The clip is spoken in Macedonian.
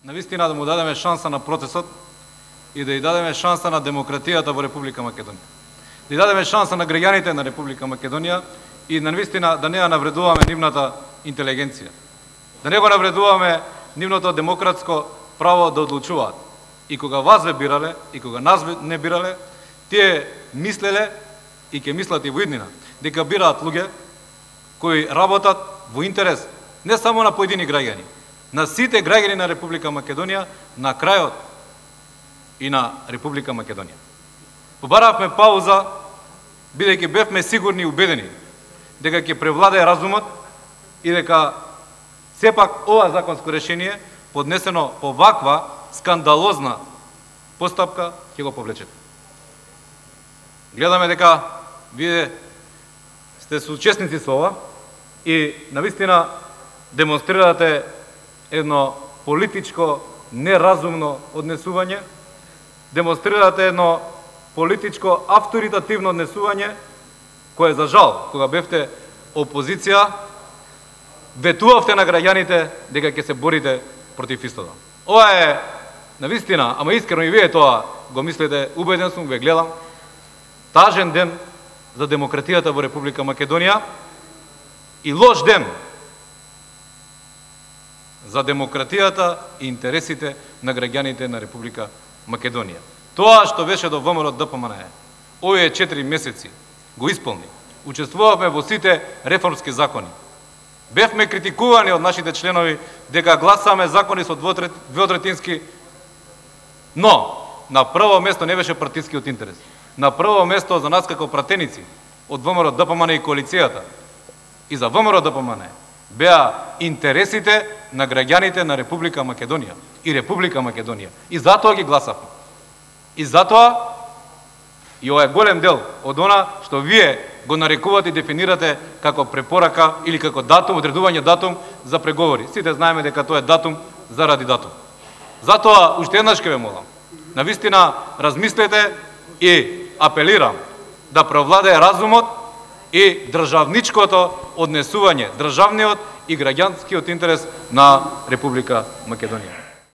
навистина да му дадеме шанса на процесот и да ја дадеме шанса на демократијата во Република Македонија. Да ја дадеме шанса на граѓаните на Република Македонија и навистина да не ја навредуваме нивната интелигенција. Да не го навредуваме нивното демократско право да одлучуваат. И кога вас ве бирале, и кога нас не бирале, тие мислеле и ќе мислат и во иднина, дека бираат луѓе кои работат во интерес не само на поедини граѓани, на сите граѓани на Република Македонија, на крајот и на Република Македонија. Побаравме пауза, бидејќи бевме сигурни и убедени дека ќе превладае разумот и дека сепак ова законско решение, поднесено по ваква скандалозна постапка, ќе го повлечете. Гледаме дека вие сте соучесници со ова и навистина демонстрирате едно политичко неразумно однесување, демонстрирате едно политичко авторитативно однесување, кое за жал, кога бевте опозиција, ветувавте на граѓаните дека ќе се борите против истото. Ова е навистина, ама искрено и вие тоа го мислите, убеден сум, ве гледам, тажен ден за демократијата во Република Македонија и лош ден за демократијата и интересите на граѓаните на Република Македонија. Тоа што беше до ВМРО ДПМН, овие 4 месеци го исполни. Учествувавме во сите реформски закони. Бевме критикувани од нашите членови дека гласаме закони со двотретински, но на прво место не беше партискиот интерес. На прво место за нас како пратеници од ВМРО ДПМН и коалицијата и за ВМРО ДПМН беа интересите на граѓаните на Република Македонија и Република Македонија. И затоа ги гласавме. И затоа и ова е голем дел од она што вие го нарекувате и дефинирате како препорака или како датум, одредување датум за преговори. Сите знаеме дека тоа е датум заради датум. Затоа уште еднаш ќе ве молам, навистина размислете и апелирам да превладае разумот и државничкото однесување, државниот и граѓанскиот интерес на Република Македонија.